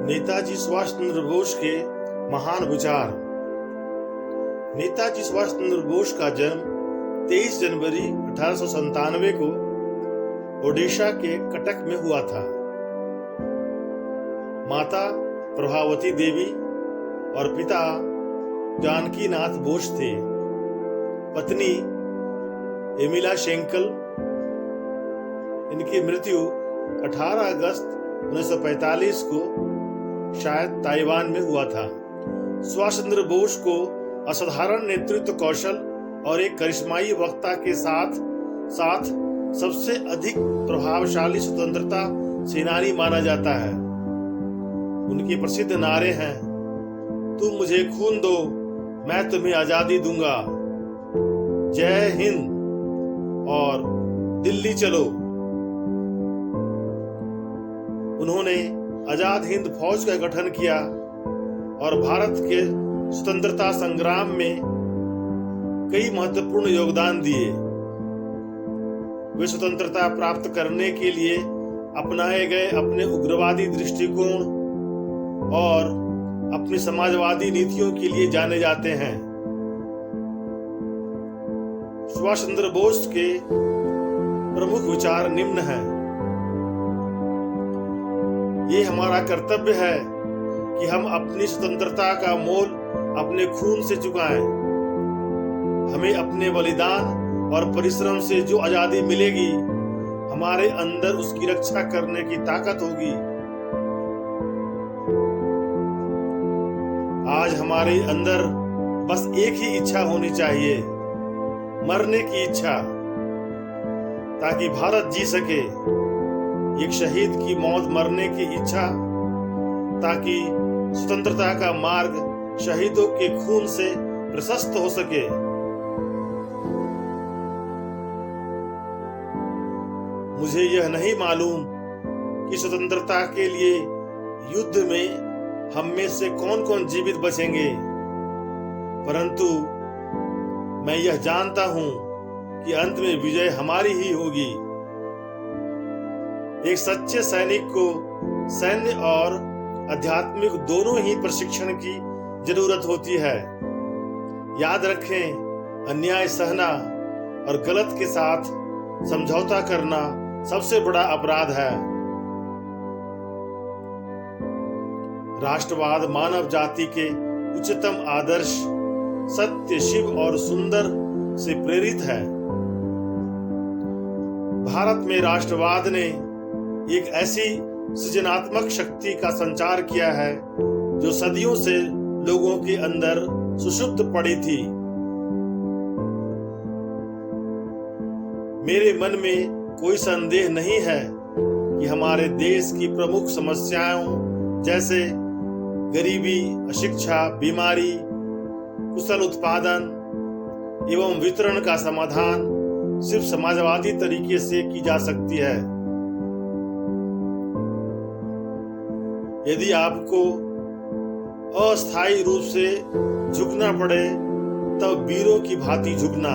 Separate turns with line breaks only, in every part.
नेताजी सुभाष चंद्र बोस के महान विचार। नेताजी सुभाष चंद्र बोस का जन्म 23 जनवरी 1897 को ओडिशा के कटक में हुआ था। माता प्रभावती देवी और पिता जानकी नाथ बोस थे। पत्नी एमिला शेंकल। इनकी मृत्यु 18 अगस्त 1945 को शायद ताइवान में हुआ था। सुभाष चंद्र बोस को असाधारण नेतृत्व कौशल और एक करिश्माई वक्ता के साथ साथ सबसे अधिक प्रभावशाली स्वतंत्रता सेनानी माना जाता है। उनके प्रसिद्ध नारे हैं, तुम मुझे खून दो, मैं तुम्हें आजादी दूंगा, जय हिंद और दिल्ली चलो। उन्होंने आजाद हिंद फौज का गठन किया और भारत के स्वतंत्रता संग्राम में कई महत्वपूर्ण योगदान दिए। वे स्वतंत्रता प्राप्त करने के लिए अपनाए गए अपने उग्रवादी दृष्टिकोण और अपनी समाजवादी नीतियों के लिए जाने जाते हैं। सुभाष चंद्र बोस के प्रमुख विचार निम्न हैं। ये हमारा कर्तव्य है कि हम अपनी स्वतंत्रता का मोल अपने खून से चुकाएं। हमें अपने बलिदान और परिश्रम से जो आजादी मिलेगी, हमारे अंदर उसकी रक्षा करने की ताकत होगी। आज हमारे अंदर बस एक ही इच्छा होनी चाहिए, मरने की इच्छा, ताकि भारत जी सके। एक शहीद की मौत मरने की इच्छा, ताकि स्वतंत्रता का मार्ग शहीदों के खून से प्रशस्त हो सके। मुझे यह नहीं मालूम कि स्वतंत्रता के लिए युद्ध में हम में से कौन कौन जीवित बचेंगे, परंतु मैं यह जानता हूं कि अंत में विजय हमारी ही होगी। एक सच्चे सैनिक को सैन्य और आध्यात्मिक दोनों ही प्रशिक्षण की जरूरत होती है। याद रखें, अन्याय सहना और गलत के साथ समझौता करना सबसे बड़ा अपराध है। राष्ट्रवाद मानव जाति के उच्चतम आदर्श सत्य, शिव और सुंदर से प्रेरित है। भारत में राष्ट्रवाद ने एक ऐसी सृजनात्मक शक्ति का संचार किया है जो सदियों से लोगों के अंदर सुषुप्त पड़ी थी। मेरे मन में कोई संदेह नहीं है कि हमारे देश की प्रमुख समस्याओं जैसे गरीबी, अशिक्षा, बीमारी, कुशल उत्पादन एवं वितरण का समाधान सिर्फ समाजवादी तरीके से की जा सकती है। यदि आपको अस्थायी रूप से झुकना पड़े तब वीरों की भांति झुकना।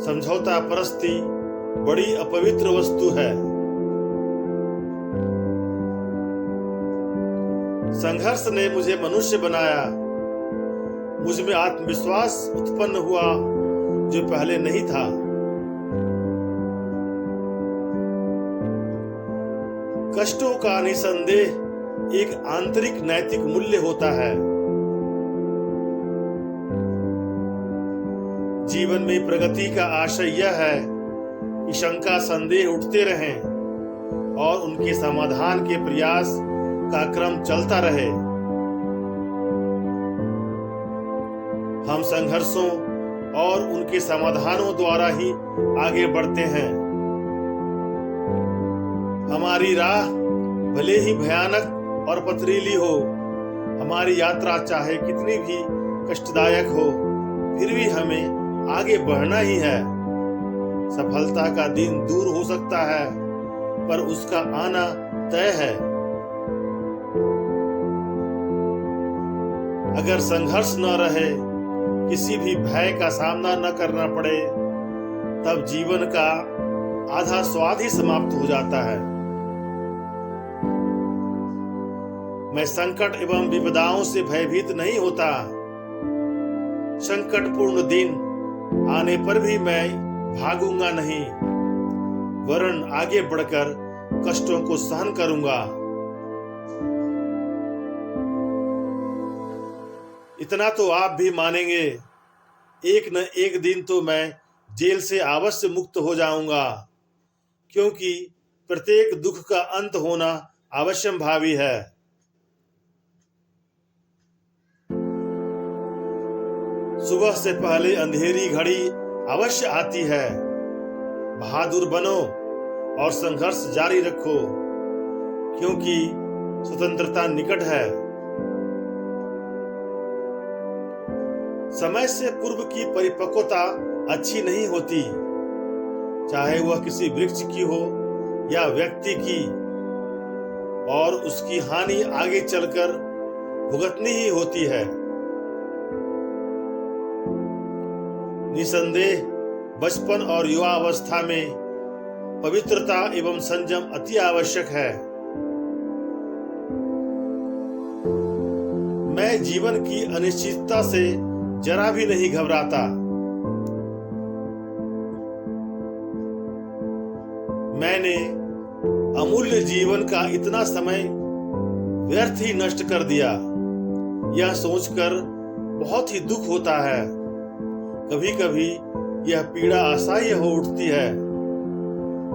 समझौता परस्ती बड़ी अपवित्र वस्तु है। संघर्ष ने मुझे मनुष्य बनाया। मुझ में आत्मविश्वास उत्पन्न हुआ जो पहले नहीं था। कष्टों का निसंदेह एक आंतरिक नैतिक मूल्य होता है। जीवन में प्रगति का आशय यह है कि शंका संदेह उठते रहें और उनके समाधान के प्रयास का क्रम चलता रहे। हम संघर्षों और उनके समाधानों द्वारा ही आगे बढ़ते हैं। हमारी राह भले ही भयानक और पथरीली हो, हमारी यात्रा चाहे कितनी भी कष्टदायक हो, फिर भी हमें आगे बढ़ना ही है। सफलता का दिन दूर हो सकता है, पर उसका आना तय है। अगर संघर्ष न रहे, किसी भी भय का सामना न करना पड़े, तब जीवन का आधा स्वाद ही समाप्त हो जाता है। मैं संकट एवं विपदाओं से भयभीत नहीं होता। संकटपूर्ण दिन आने पर भी मैं भागूंगा नहीं, वरन आगे बढ़कर कष्टों को सहन करूंगा। इतना तो आप भी मानेंगे, एक न एक दिन तो मैं जेल से अवश्य मुक्त हो जाऊंगा, क्योंकि प्रत्येक दुख का अंत होना अवश्यंभावी है। सुबह से पहले अंधेरी घड़ी अवश्य आती है। बहादुर बनो और संघर्ष जारी रखो, क्योंकि स्वतंत्रता निकट है। समय से पूर्व की परिपक्वता अच्छी नहीं होती, चाहे वह किसी वृक्ष की हो या व्यक्ति की, और उसकी हानि आगे चलकर भुगतनी ही होती है। निसंदेह बचपन और युवावस्था में पवित्रता एवं संयम अति आवश्यक है। मैं जीवन की अनिश्चितता से जरा भी नहीं घबराता। मैंने अमूल्य जीवन का इतना समय व्यर्थ ही नष्ट कर दिया, यह सोचकर बहुत ही दुख होता है। कभी कभी यह पीड़ा असह्य हो उठती है।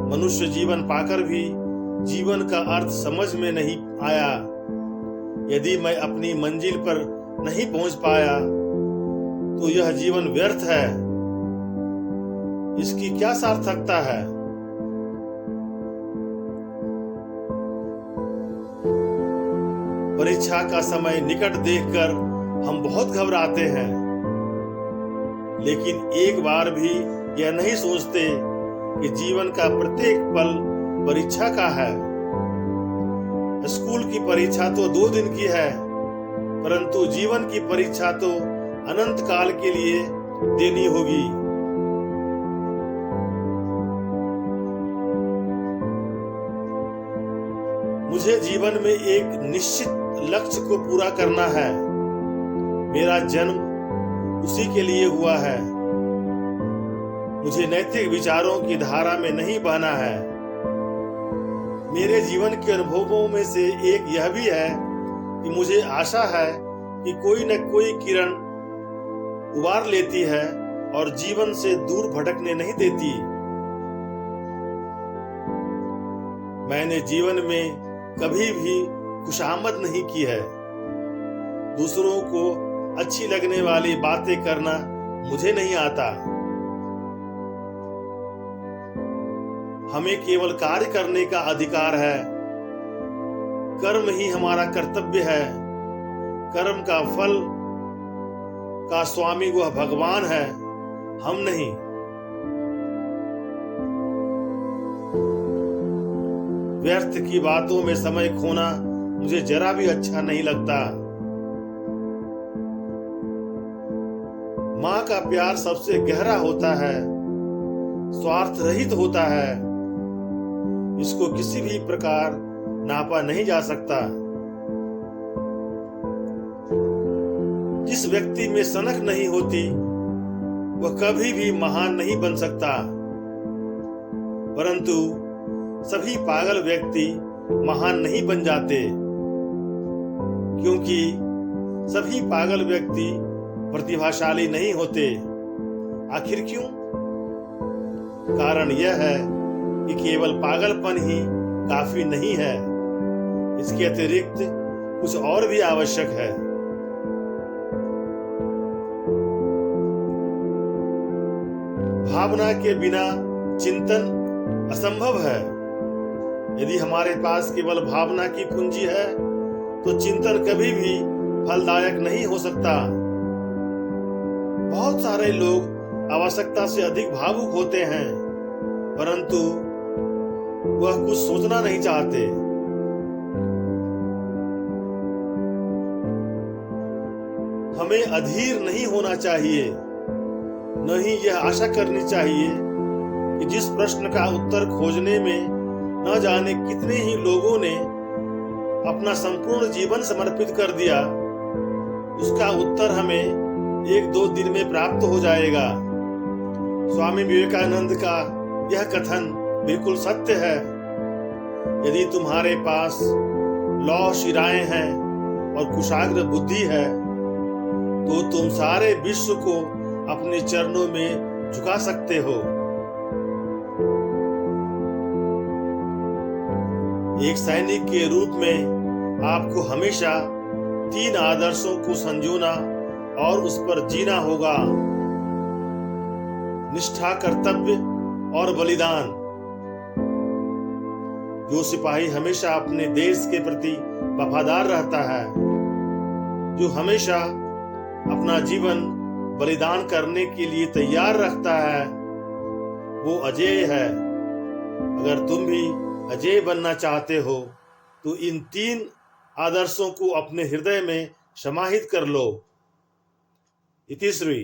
मनुष्य जीवन पाकर भी जीवन का अर्थ समझ में नहीं आया। यदि मैं अपनी मंजिल पर नहीं पहुंच पाया तो यह जीवन व्यर्थ है। इसकी क्या सार्थकता है? परीक्षा का समय निकट देखकर हम बहुत घबराते हैं, लेकिन एक बार भी यह नहीं सोचते कि जीवन का प्रत्येक पल परीक्षा का है। स्कूल की परीक्षा तो 2 दिन की है, परंतु जीवन की परीक्षा तो अनंत काल के लिए देनी होगी। मुझे जीवन में एक निश्चित लक्ष्य को पूरा करना है। मेरा जन्म उसी के लिए हुआ है। मुझे नैतिक विचारों की धारा में नहीं बहना है। मेरे जीवन के अनुभवों में से एक यह भी है कि मुझे आशा है कि कोई न कोई किरण उबार लेती है और जीवन से दूर भटकने नहीं देती। मैंने जीवन में कभी भी खुशामद नहीं की है। दूसरों को अच्छी लगने वाली बातें करना मुझे नहीं आता। हमें केवल कार्य करने का अधिकार है। कर्म ही हमारा कर्तव्य है। कर्म का फल का स्वामी वह भगवान है, हम नहीं। व्यर्थ की बातों में समय खोना मुझे जरा भी अच्छा नहीं लगता। माँ का प्यार सबसे गहरा होता है, स्वार्थ रहित होता है। इसको किसी भी प्रकार नापा नहीं जा सकता। जिस व्यक्ति में सनक नहीं होती वह कभी भी महान नहीं बन सकता, परंतु सभी पागल व्यक्ति महान नहीं बन जाते, क्योंकि सभी पागल व्यक्ति प्रतिभाशाली नहीं होते। आखिर क्यों? कारण यह है कि केवल पागलपन ही काफी नहीं है, इसके अतिरिक्त कुछ और भी आवश्यक है। भावना के बिना चिंतन असंभव है। यदि हमारे पास केवल भावना की पूंजी है तो चिंतन कभी भी फलदायक नहीं हो सकता। बहुत सारे लोग आवश्यकता से अधिक भावुक होते हैं, परंतु वह कुछ सोचना नहीं चाहते। हमें अधीर नहीं होना चाहिए, न ही यह आशा करनी चाहिए कि जिस प्रश्न का उत्तर खोजने में न जाने कितने ही लोगों ने अपना संपूर्ण जीवन समर्पित कर दिया, उसका उत्तर हमें 1-2 दिन में प्राप्त हो जाएगा। स्वामी विवेकानंद का यह कथन बिल्कुल सत्य है। यदि तुम्हारे पास लौह शिराएं हैं और कुशाग्र बुद्धि है, तो तुम सारे विश्व को अपने चरणों में झुका सकते हो। एक सैनिक के रूप में आपको हमेशा 3 आदर्शों को संजोना और उस पर जीना होगा: निष्ठा, कर्तव्य और बलिदान। जो सिपाही हमेशा अपने देश के प्रति वफादार रहता है, जो हमेशा अपना जीवन बलिदान करने के लिए तैयार रखता है, वो अजेय है। अगर तुम भी अजेय बनना चाहते हो तो इन 3 आदर्शों को अपने हृदय में समाहित कर लो। इतिश्री।